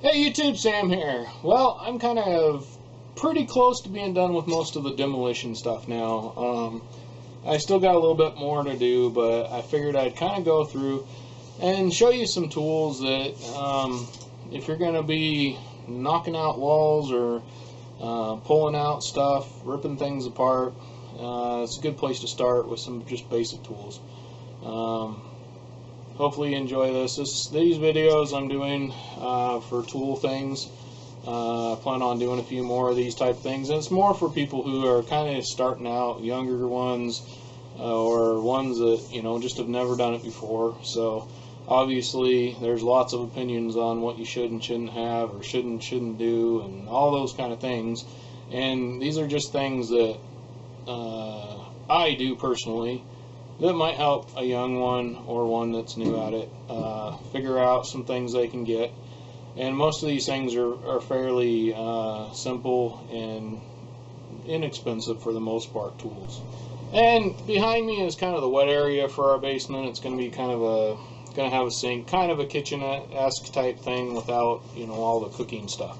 Hey YouTube, Sam here. Well, I'm kind of pretty close to being done with most of the demolition stuff now. I still got a little bit more to do, but I figured I'd kind of go through and show you some tools that if you're going to be knocking out walls or pulling out stuff, ripping things apart, it's a good place to start with some just basic tools. Hopefully you enjoy this. These videos I'm doing for tool things. I plan on doing a few more of these type things, and it's more for people who are kind of starting out, younger ones, or ones that just have never done it before. So obviously there's lots of opinions on what you should and shouldn't have, or shouldn't do, and all those kind of things. And these are just things that I do personally that might help a young one or one that's new at it figure out some things they can get. And most of these things are fairly simple and inexpensive for the most part tools. And behind me is kind of the wet area for our basement. It's going to be kind of going to have a sink, kind of a kitchen-esque type thing without all the cooking stuff.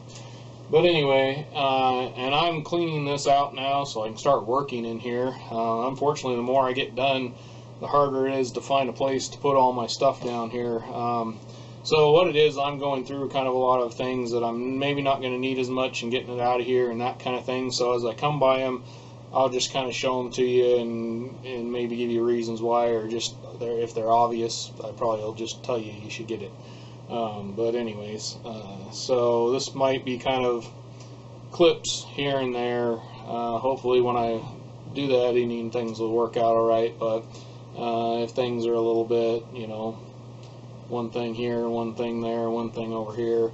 But anyway, and I'm cleaning this out now so I can start working in here. Unfortunately, the more I get done, the harder it is to find a place to put all my stuff down here. So what it is, I'm going through kind of a lot of things that I'm maybe not going to need as much and getting it out of here and that kind of thing. So as I come by them, I'll just kind of show them to you and maybe give you reasons why, or just if they're obvious, I probably will just tell you should get it. But anyways, so this might be kind of clips here and there. Hopefully when I do the editing, things will work out alright, but if things are a little bit, one thing here, one thing there, one thing over here,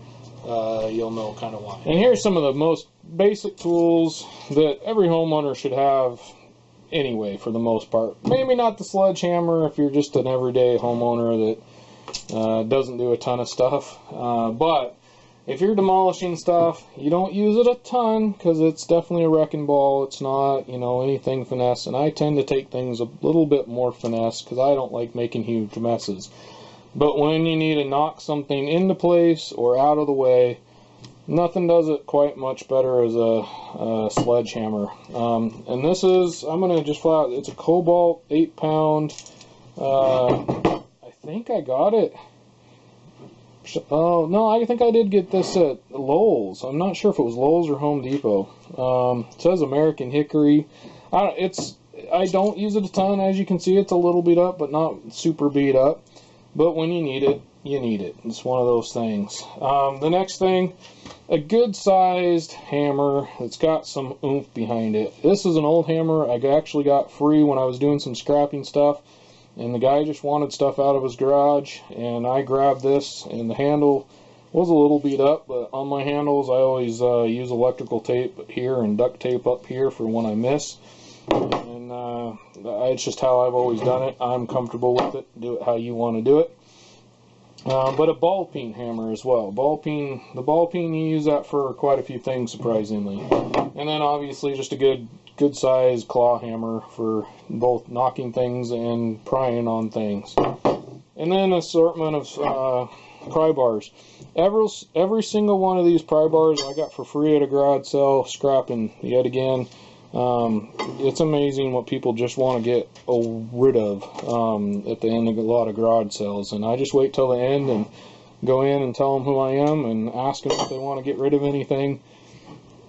you'll know kind of why. And here's some of the most basic tools that every homeowner should have anyway, for the most part. Maybe not the sledgehammer if you're just an everyday homeowner that doesn't do a ton of stuff, but if you're demolishing stuff, you don't use it a ton because it's definitely a wrecking ball. It's not anything finesse, and I tend to take things a little bit more finesse because I don't like making huge messes. But when you need to knock something into place or out of the way, nothing does it quite much better as a sledgehammer. And this is, I'm going to just flat out, it's a Cobalt 8-pound. I think I got it. Oh, no, I think I did get this at Lowe's. I'm not sure if it was Lowe's or Home Depot. It says American Hickory. I don't use it a ton. As you can see, it's a little beat up, but not super beat up. But when you need it, you need it. It's one of those things. The next thing, a good-sized hammer that's got some oomph behind it. This is an old hammer I actually got free when I was doing some scrapping stuff. And the guy just wanted stuff out of his garage, and I grabbed this, and the handle was a little beat up, but on my handles I always use electrical tape here and duct tape up here for when I miss. And it's just how I've always done it. I'm comfortable with it. Do it how you want to do it. But a ball peen hammer as well. The ball peen, you use that for quite a few things, surprisingly. And then obviously just a good size claw hammer for both knocking things and prying on things. And then an assortment of pry bars. Every single one of these pry bars I got for free at a garage sale, scrapping yet again. It's amazing what people just want to get rid of at the end of a lot of garage sales, and I just wait till the end and go in and tell them who I am and ask them if they want to get rid of anything,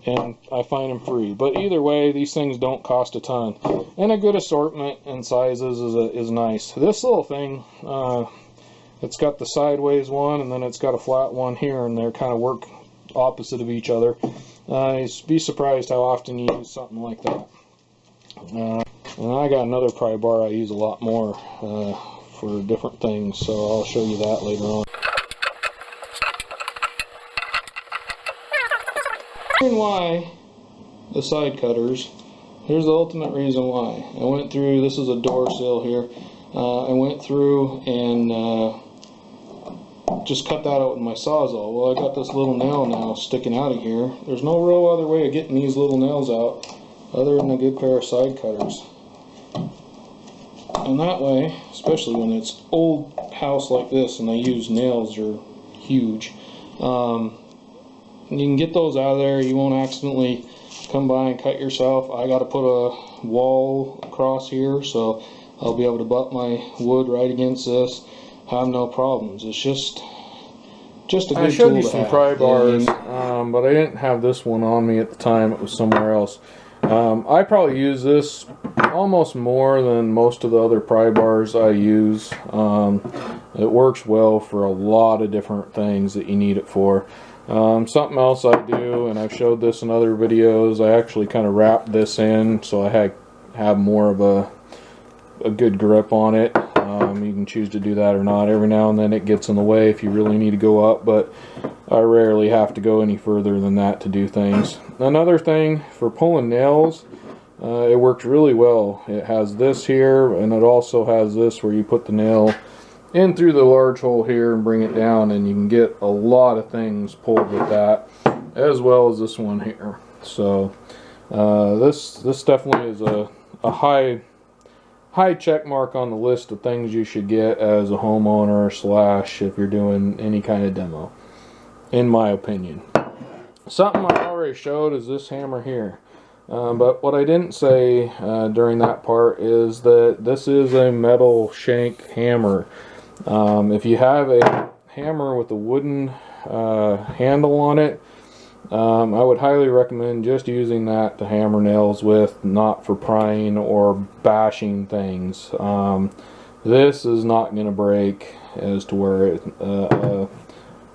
and I find them free. But either way, these things don't cost a ton, and a good assortment and sizes is nice. This little thing, it's got the sideways one, and then it's got a flat one here, and they kind of work opposite of each other. You'd be surprised how often you use something like that. And I got another pry bar I use a lot more for different things, so I'll show you that later on. Why the side cutters, here's the ultimate reason why. I went through, this is a door sill here, I went through and just cut that out with my Sawzall. Well, I got this little nail now sticking out of here. There's no real other way of getting these little nails out other than a good pair of side cutters. And that way, especially when it's old house like this and they use nails are huge, you can get those out of there. You won't accidentally come by and cut yourself. I got to put a wall across here, so I'll be able to butt my wood right against this. Have no problems. It's just a good tool to have. I showed you some pry bars, but I didn't have this one on me at the time. It was somewhere else. I probably use this almost more than most of the other pry bars I use. It works well for a lot of different things that you need it for. Something else I do, and I've showed this in other videos, I actually kind of wrap this in so I have more of a good grip on it. You can choose to do that or not. Every now and then it gets in the way if you really need to go up, but I rarely have to go any further than that to do things. Another thing for pulling nails, it works really well. It has this here, and it also has this where you put the nail in through the large hole here and bring it down, and you can get a lot of things pulled with that, as well as this one here. So this definitely is a high check mark on the list of things you should get as a homeowner / if you're doing any kind of demo, in my opinion. Something I already showed is this hammer here, but what I didn't say during that part is that this is a metal shank hammer. If you have a hammer with a wooden handle on it, I would highly recommend just using that to hammer nails with, not for prying or bashing things. This is not going to break as to where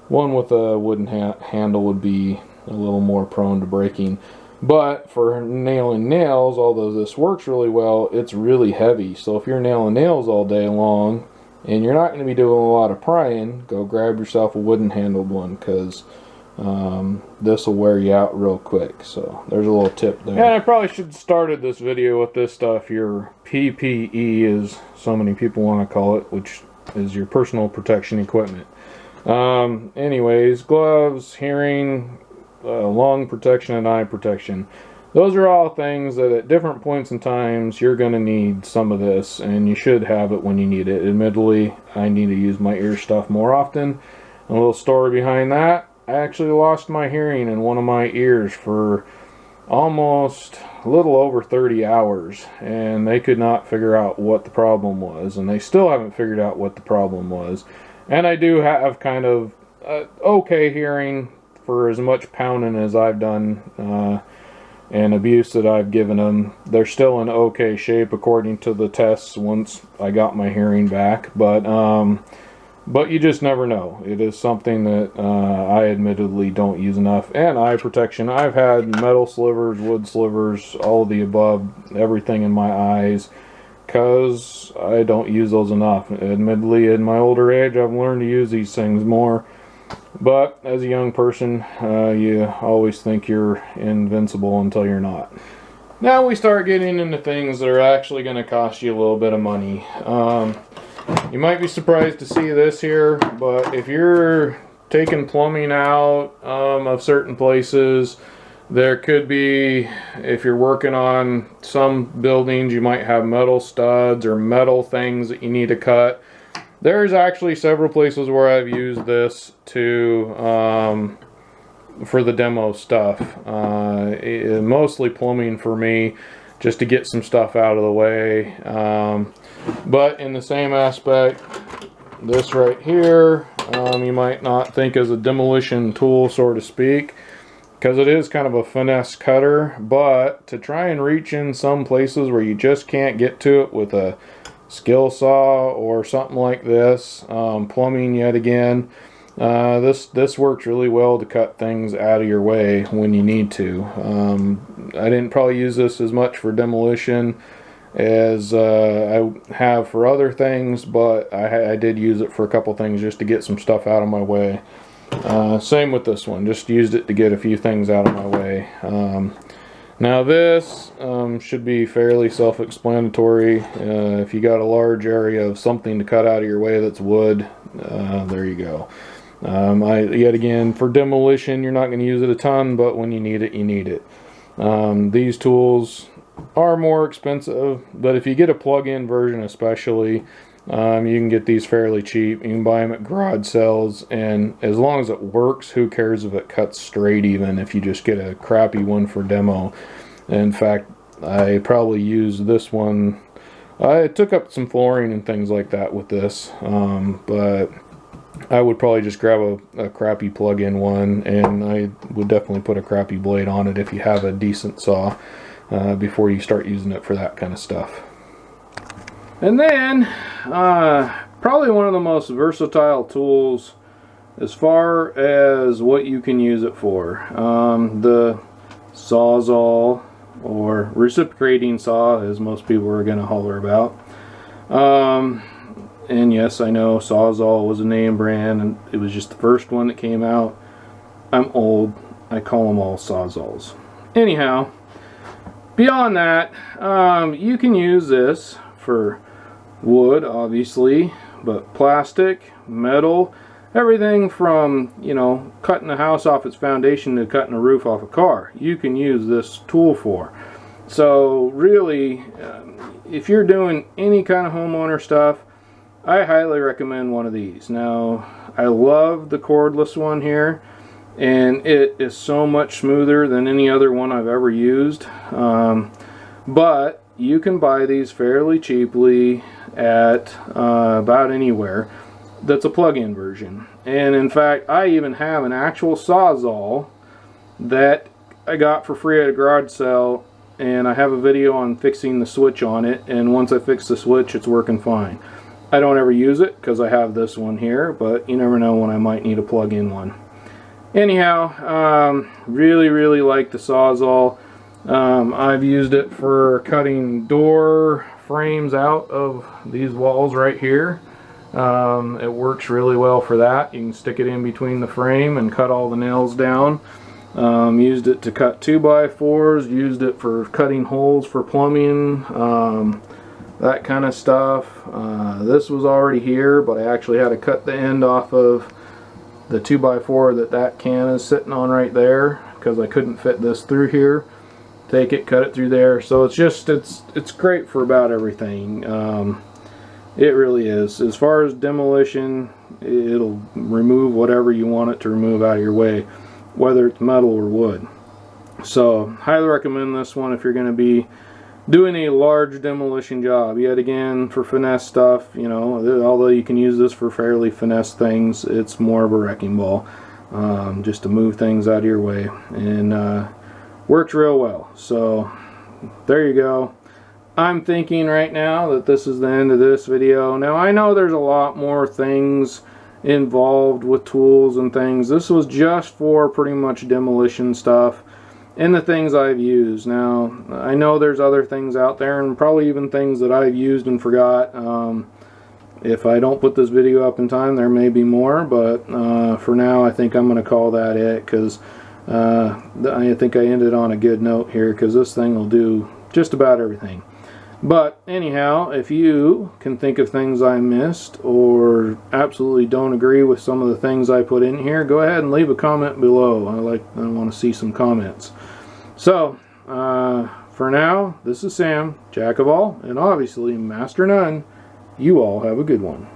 one with a wooden handle would be a little more prone to breaking. But for nailing nails, although this works really well, it's really heavy. So if you're nailing nails all day long and you're not going to be doing a lot of prying, go grab yourself a wooden handled one, because this will wear you out real quick. So there's a little tip there. And I probably should have started this video with this stuff, your PPE, as so many people want to call it, which is your personal protection equipment. Anyways, gloves, hearing, lung protection, and eye protection. Those are all things that at different points in times you're going to need some of this, and you should have it when you need it. Admittedly, I need to use my ear stuff more often. A little story behind that: I actually lost my hearing in one of my ears for almost a little over 30 hours, and they could not figure out what the problem was, and they still haven't figured out what the problem was. And I do have kind of okay hearing for as much pounding as I've done and abuse that I've given them. They're still in okay shape according to the tests once I got my hearing back, but you just never know. It is something that I admittedly don't use enough. And eye protection, I've had metal slivers, wood slivers, all of the above, everything in my eyes, because I don't use those enough. Admittedly, in my older age, I've learned to use these things more. But as a young person, you always think you're invincible until you're not. Now we start getting into things that are actually going to cost you a little bit of money. You might be surprised to see this here, but if you're taking plumbing out of certain places, there could be, if you're working on some buildings, you might have metal studs or metal things that you need to cut. There's actually several places where I've used this to for the demo stuff. Mostly plumbing for me, just to get some stuff out of the way. But in the same aspect, this right here, you might not think as a demolition tool, so to speak, because it is kind of a finesse cutter. But to try and reach in some places where you just can't get to it with a skill saw or something like this, plumbing yet again, this works really well to cut things out of your way when you need to. I didn't probably use this as much for demolition as I have for other things, but I did use it for a couple things just to get some stuff out of my way. Same with this one, just used it to get a few things out of my way. Now this should be fairly self-explanatory. If you got a large area of something to cut out of your way that's wood, there you go. Yet again, for demolition, you're not going to use it a ton, but when you need it, you need it. These tools are more expensive, but if you get a plug-in version especially, You can get these fairly cheap. You can buy them at garage sales, and as long as it works, who cares if it cuts straight, even if you just get a crappy one for demo. In fact, I probably used this one. I took up some flooring and things like that with this, but I would probably just grab a crappy plug-in one, and I would definitely put a crappy blade on it if you have a decent saw before you start using it for that kind of stuff. And then, probably one of the most versatile tools as far as what you can use it for. The Sawzall, or reciprocating saw, as most people are going to holler about. And yes, I know Sawzall was a name brand, and it was just the first one that came out. I'm old. I call them all Sawzalls. Anyhow, beyond that, you can use this for wood, obviously, but plastic, metal, everything from, you know, cutting a house off its foundation to cutting a roof off a car, you can use this tool for. So really, if you're doing any kind of homeowner stuff, I highly recommend one of these. Now, I love the cordless one here, and it is so much smoother than any other one I've ever used. But you can buy these fairly cheaply at about anywhere that's a plug-in version. And in fact, I even have an actual Sawzall that I got for free at a garage sale, and I have a video on fixing the switch on it, and once I fix the switch, it's working fine. I don't ever use it because I have this one here, but you never know when I might need a plug-in one. Anyhow, really like the Sawzall. I've used it for cutting door frames out of these walls right here. It works really well for that. You can stick it in between the frame and cut all the nails down. Used it to cut 2x4s, used it for cutting holes for plumbing, that kind of stuff. This was already here, but I actually had to cut the end off of the 2x4 that can is sitting on right there, because I couldn't fit this through here. Take it, cut it through there. So it's great for about everything. It really is. As far as demolition, it'll remove whatever you want it to remove out of your way, whether it's metal or wood. So highly recommend this one if you're going to be doing a large demolition job. Yet again, for finesse stuff, you know, although you can use this for fairly finesse things, it's more of a wrecking ball, just to move things out of your way, and works real well. So there you go. I'm thinking right now that this is the end of this video. Now, I know there's a lot more things involved with tools and things. This was just for pretty much demolition stuff and the things I've used. Now, I know there's other things out there, and probably even things that I've used and forgot. If I don't put this video up in time, there may be more, but for now, I think I'm going to call that it, because I think I ended on a good note here, because this thing will do just about everything. But anyhow, if you can think of things I missed or absolutely don't agree with some of the things I put in here, go ahead and leave a comment below. I want to see some comments. So for now, this is Sam, Jack of all, and obviously Master None. You all have a good one.